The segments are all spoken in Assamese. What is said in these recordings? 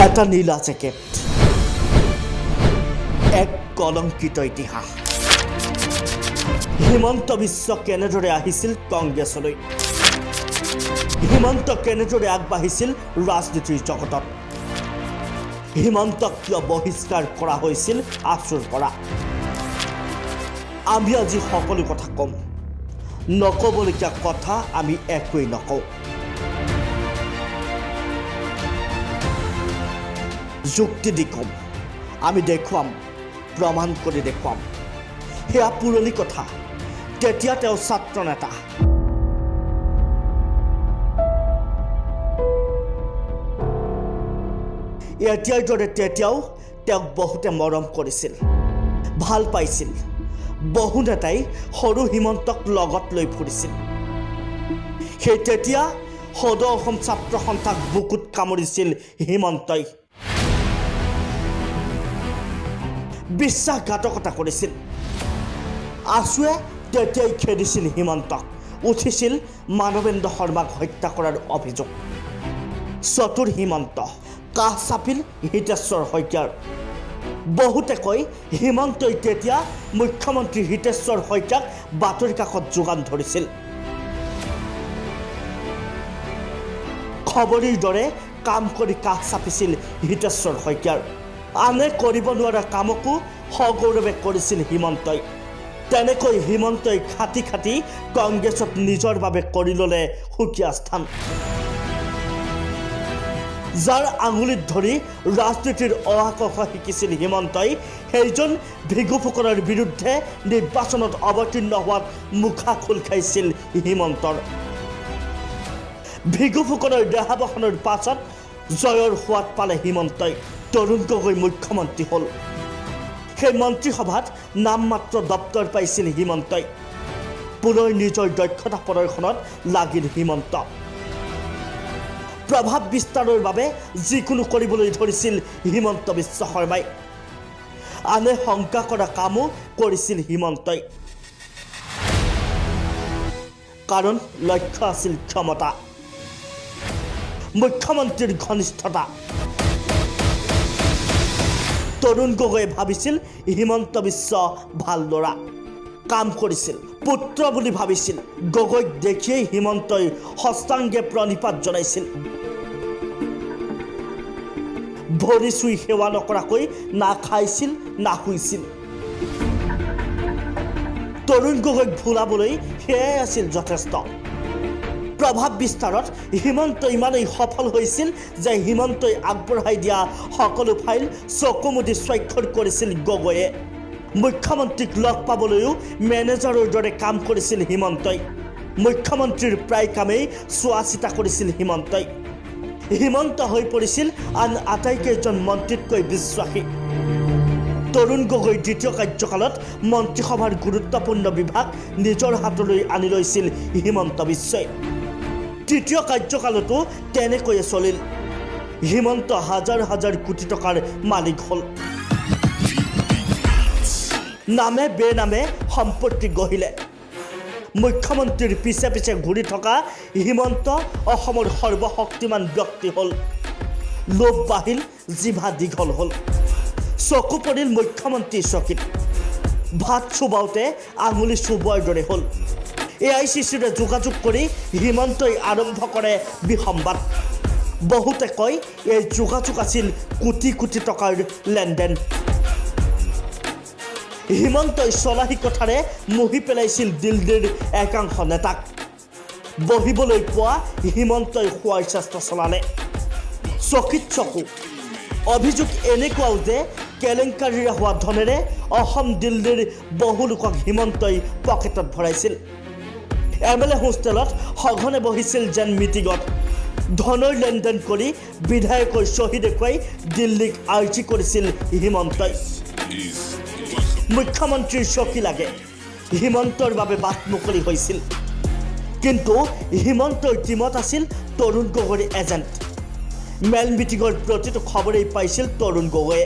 এটা নীলা জেকেট, এক কলংকিত ইতিহাস। হিমন্ত বিশ্ব কেনেদৰে আহিছিল কংগ্ৰেছলৈ, হিমন্ত কেনেদৰে আগবাঢ়িছিল ৰাজনীতিৰ জগতত, হিমন্তক কিয় বহিষ্কাৰ কৰা হৈছিল আছুৰ পৰা। আমি আজি সকলো কথা ক'ম, নক'বলগীয়া কথা আমি একোৱেই নকওঁ। যুক্তি দি ক'ম, আমি দেখুৱাম, প্ৰমাণ কৰি দেখুৱাম। সেয়া পুৰণি কথা, তেতিয়া তেওঁ ছাত্ৰ নেতা। এতিয়াৰ দৰে তেতিয়াও তেওঁক বহুতে মৰম কৰিছিল, ভাল পাইছিল। বহু নেতাই সৰু হিমন্তক লগত লৈ ফুৰিছিল। সেই তেতিয়া সদৌ অসম ছাত্ৰ সন্থাক বুকুত কামুৰিছিল হিমন্তই। বিশ্বাসঘাতকতা কৰিছিল। আছুৱে তেতিয়াই খেদিছিল হিমন্তক। উঠিছিল মানৱেন্দ্ৰ শৰ্মাক হত্যা কৰাৰ অভিযোগ। চতুৰ হিমন্ত কাষ চাপিল হিতেশ্বৰ শইকীয়াৰ। বহুতে কয় হিমন্তই তেতিয়া মুখ্যমন্ত্ৰী হিতেশ্বৰ শইকীয়াক বাতৰি কাকত যোগান ধৰিছিল। খবৰীৰ দৰে কাম কৰি কাষ চাপিছিল হিতেশ্বৰ শইকীয়াৰ। আনে কৰিব নোৱাৰা কামকো সগৌৰৱে কৰিছিল হিমন্তই। তেনেকৈ হিমন্তই খাটি খাটি কংগ্ৰেছত নিজৰ বাবে কৰি ল'লে সুকীয়া স্থান। যাৰ আঙুলিত ধৰি ৰাজনীতিৰ অহা-ক শিকিছিল হিমন্তই, সেইজন ভিগু ফুকনৰ বিৰুদ্ধে নিৰ্বাচনত অৱতীৰ্ণ হোৱাত মুখা খোল খাইছিল হিমন্তৰ। ভিগু ফুকনৰ দেহাৱসানৰ পাছত জয়ৰ সোৱাদ পালে হিমন্তই। তৰুণ গগৈ মুখ্যমন্ত্ৰী হ'ল। সেই মন্ত্ৰীসভাত নামমাত্ৰ দপ্তৰ পাইছিল হিমন্তই। পুনৰ নিজৰ দক্ষতা প্ৰদৰ্শনত লাগিল হিমন্ত। প্ৰভাৱ বিস্তাৰৰ বাবে যিকোনো কৰিবলৈ ধৰিছিল হিমন্ত বিশ্ব শৰ্মাই। আনে শংকা কৰা কামো কৰিছিল হিমন্তই। কাৰণ লক্ষ্য আছিল ক্ষমতা, মুখ্যমন্ত্ৰীৰ ঘনিষ্ঠতা। তৰুণ গগৈয়ে ভাবিছিল হিমন্ত বিশ্ব ভাল ল'ৰা, কাম কৰিছিল। পুত্ৰ বুলি ভাবিছিল। গগৈক দেখিয়েই হিমন্তই হস্তাংগে প্ৰণিপাত জনাইছিল। ভৰি চুই সেৱা নকৰাকৈ না খাইছিল না শুইছিল। তৰুণ গগৈক ভুলাবলৈ সেয়াই আছিল যথেষ্ট। প্ৰভাৱ বিস্তাৰত হিমন্ত ইমানেই সফল হৈছিল যে হিমন্তই আগবঢ়াই দিয়া সকলো ফাইল চকু মুদি স্বাক্ষৰ কৰিছিল গগৈয়ে। মুখ্যমন্ত্ৰীক লগ পাবলৈও মেনেজাৰৰ দৰে কাম কৰিছিল হিমন্তই। মুখ্যমন্ত্ৰীৰ প্ৰায় কামেই চোৱা চিতা কৰিছিল হিমন্তই। হিমন্ত হৈ পৰিছিল আন আটাইকেইজন মন্ত্ৰীতকৈ বিশ্বাসী। তৰুণ গগৈৰ দ্বিতীয় কাৰ্যকালত মন্ত্ৰীসভাৰ গুৰুত্বপূৰ্ণ বিভাগ নিজৰ হাতলৈ আনি লৈছিল হিমন্ত বিশ্বই। তৃতীয় কাৰ্যকালতো তেনেকৈয়ে চলিল। হিমন্ত হাজাৰ হাজাৰ কোটি টকাৰ মালিক হ'ল। নামে বেনামে সম্পত্তি গঢ়িলে। মুখ্যমন্ত্ৰীৰ পিছে পিছে ঘূৰি থকা হিমন্ত অসমৰ সৰ্বশক্তিমান ব্যক্তি হ'ল। লোভ বাঢ়িল, জিভা দীঘল হ'ল। চকু পৰিল মুখ্যমন্ত্ৰীৰ চকীত। ভাত চুবাওঁতে আঙুলি চুবোৱাৰ দৰে হ'ল। AICCৰে যোগাযোগ কৰি হিমন্তই আৰম্ভ কৰে বিসম্বাদ। বহুতে কয় এই যোগাযোগ আছিল কোটি কোটি টকাৰ লেনদেন। হিমন্তই চলাহী কথাৰে মুহি পেলাইছিল দিল্লীৰ একাংশ নেতাক। বহিবলৈ পোৱা হিমন্তই খোৱাৰ চেষ্টা চলালে। চকিত চকু। অভিযোগ এনেকুৱাও যে কেলেংকাৰীৰে হোৱা ধনেৰে অসম দিল্লীৰ বহু লোকক হিমন্তই পকেটত ভৰাইছিল। MLA হোষ্টেলত সঘনে বহিছিল যেন মিটিঙত। ধনৰ লেনদেন কৰি বিধায়কৰ চহী দেখুৱাই দিল্লীক আৰ্জি কৰিছিল হিমন্তই। মুখ্যমন্ত্ৰীৰ চকী লাগে, হিমন্তৰ বাবে বাট মুকলি হৈছিল। কিন্তু হিমন্তৰ টিমত আছিল তৰুণ গগৈৰ এজেণ্ট। মেল মিটিঙৰ প্ৰতিটো খবৰেই পাইছিল তৰুণ গগৈয়ে।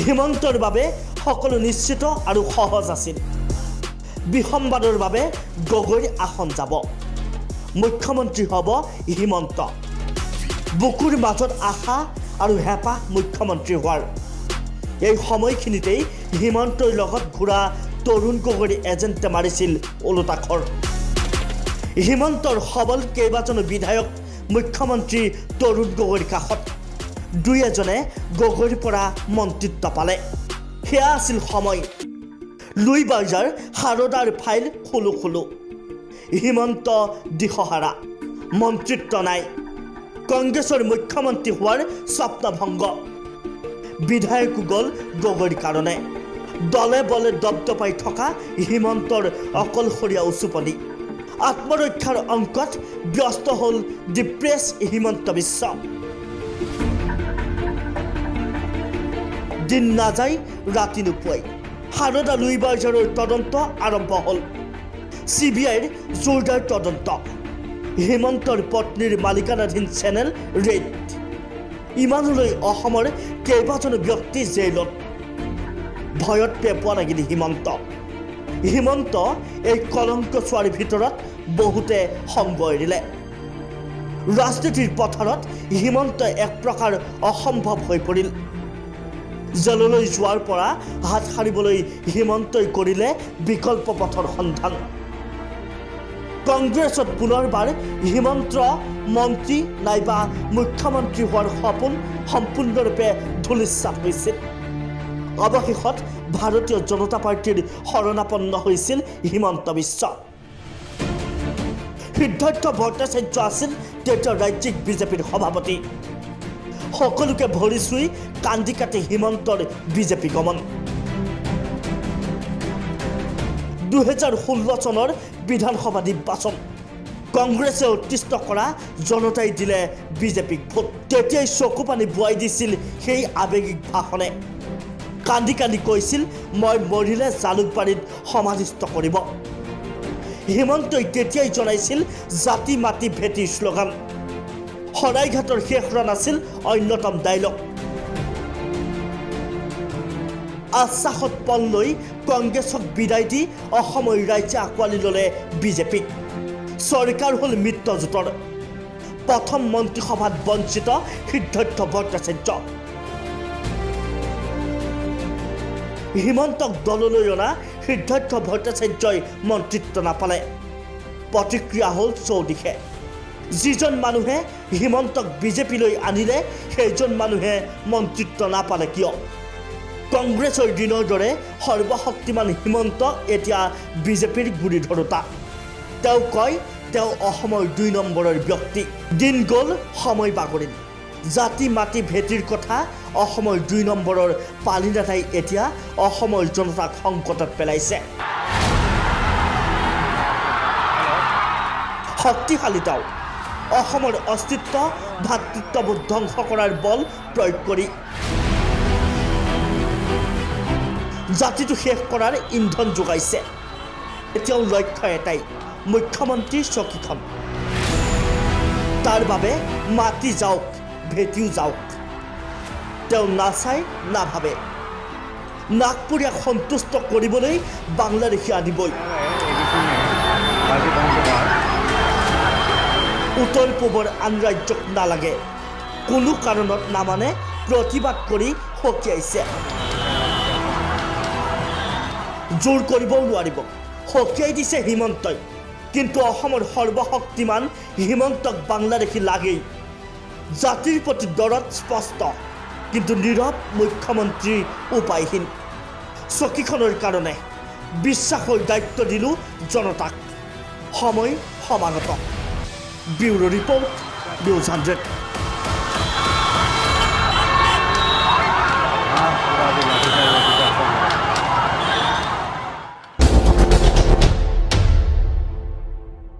হিমন্তৰ বাবে সকলো নিশ্চিত আৰু সহজ আছিল। বিসম্বাদৰ বাবে গগৈৰ আসন যাব। মুখ্যমন্ত্ৰী হ'ব হিমন্ত। বুকুৰ মাজত আশা আৰু হেঁপাহ মুখ্যমন্ত্ৰী হোৱাৰ। এই সময়খিনিতেই হিমন্তৰ লগত ঘূৰা তৰুণ গগৈৰ এজেণ্টে মাৰিছিল ওলোটাখৰ। হিমন্তৰ সবল কেইবাজনো বিধায়ক মুখ্যমন্ত্ৰী তৰুণ গগৈৰ কাষত। দুই এজনে গগৈৰ পৰা মন্ত্ৰিত্ব পালে। সেয়া আছিল সময়। লুই বাৰ্জাৰ সাৰদাৰ ফাইল খোলো খোলো। হিমন্ত দিশহাৰা, মন্ত্ৰিত্ব নাই। কংগ্ৰেছৰ মুখ্যমন্ত্ৰী হোৱাৰ স্বপ্নভংগ। বিধায়কো গ'ল গগৈৰ কাৰণে। দলে বলে দপদপাই থকা হিমন্তৰ অকলশৰীয়া উচুপনি। আত্মৰক্ষাৰ অংকত ব্যস্ত হ'ল ডিপ্ৰেছ হিমন্ত বিশ্ব। দিন নাযায় ৰাতি নোপোৱাই সাৰদা লুই বাৰ্জাৰৰ তদন্ত আৰম্ভ হ'ল। CBIৰ জোৰদাৰ তদন্ত। হিমন্তৰ পত্নীৰ মালিকানাধীন চেনেল ৰেড। ইমানলৈ অসমৰ কেইবাজনো ব্যক্তি জেইলত। ভয়ত পেপোৱা লাগিল হিমন্ত। হিমন্ত এই কলংক চোৱাৰ ভিতৰত বহুতে সংগ এৰিলে। ৰাজনীতিৰ পথাৰত হিমন্ত এক প্ৰকাৰ অসম্ভৱ হৈ পৰিল। জেললৈ যোৱাৰ পৰা হাত সাৰিবলৈ হিমন্তই কৰিলে বিকল্প পথৰ সন্ধান। কংগ্ৰেছত পুনৰবাৰ হিমন্ত মন্ত্ৰী নাইবা মুখ্যমন্ত্ৰী হোৱাৰ সপোন সম্পূৰ্ণৰূপে ধূলিসাৎ হৈছিল। অৱশেষত ভাৰতীয় জনতা পাৰ্টীৰ শৰণাপন্ন হৈছিল হিমন্ত বিশ্ব। সিদ্ধাৰ্থ ভট্টাচাৰ্য আছিল তেতিয়া ৰাজ্যিক বিজেপিৰ সভাপতি। সকলোকে ভৰি চুই কান্দি কাটি হিমন্তৰ বিজেপি গমন। 2016 চনৰ বিধানসভা নিৰ্বাচন। কংগ্ৰেছে উৎকৃষ্ট কৰা জনতাই দিলে বিজেপিক ভোট। তেতিয়াই চকু পানী বোৱাই দিছিল সেই আৱেগিক ভাষণে। কান্দি কান্দি কৈছিল, মই মৰিলে জালুকবাৰীত সমাধিস্থ কৰিব। হিমন্তই তেতিয়াই জনাইছিল জাতি মাটি ভেটিৰ শ্লোগান। শৰাইঘাটৰ শেষ ৰণ আছিল অন্যতম ডাইলগ। আশ্বাসত পল লৈ কংগ্ৰেছক বিদায় দি অসমৰ ৰাইজে আঁকোৱালি ল'লে বিজেপিক। চৰকাৰ হ'ল মিত্ৰজোঁটৰ। প্ৰথম মন্ত্ৰীসভাত বঞ্চিত সিদ্ধাৰ্থ ভট্টাচাৰ্য। হিমন্তক দললৈ অনা সিদ্ধাৰ্থ ভট্টাচাৰ্যই মন্ত্ৰিত্ব নাপালে। প্ৰতিক্ৰিয়া হ'ল চৌদিশে। যিজন মানুহে হিমন্তক বিজেপিলৈ আনিলে সেইজন মানুহে মন্ত্ৰিত্ব নাপালে কিয়? কংগ্ৰেছৰ দিনৰ দৰে সৰ্বশক্তিমান হিমন্ত এতিয়া বিজেপিৰ গুৰি ধৰোতা। তেওঁ কয় তেওঁ অসমৰ 2 নম্বৰৰ ব্যক্তি। দিন গ'ল, সময় বাগৰিল। জাতি মাটি ভেটিৰ কথা অসমৰ 2 নম্বৰৰ পালি নেতাই এতিয়া অসমৰ জনতাক সংকটত পেলাইছে। শক্তিশালী তেওঁ। অসমৰ অস্তিত্ব ভাতৃত্ববোধ ধ্বংস কৰাৰ বল প্ৰয়োগ কৰি জাতিটো শেষ কৰাৰ ইন্ধন যোগাইছে। এতিয়াও লক্ষ্য এটাই, মুখ্যমন্ত্ৰীৰ চকীখন। তাৰ বাবে মাটি যাওক, ভেটিও যাওক। তেওঁ নাচায়, নাভাবে। নাগপুৰীয়াক সন্তুষ্ট কৰিবলৈ বাংলাদেশী আনিবই। উত্তৰ পূবৰ আন ৰাজ্যক নালাগে। কোনো কাৰণত নামানে, প্ৰতিবাদ কৰি সকীয়াইছে। জোৰ কৰিবও নোৱাৰিব। সকীয়াই দিছে হিমন্তই। কিন্তু অসমৰ সৰ্বশক্তিমান হিমন্তক বাংলাদেশী লাগেই। জাতিৰ প্ৰতি দৰদ স্পষ্ট, কিন্তু নীৰৱ মুখ্যমন্ত্ৰী উপায়হীন। চকীখনৰ কাৰণে বিশ্বাসৰ দায়িত্ব দিলোঁ জনতাক। সময় সমাগত। Bureau report, news 100।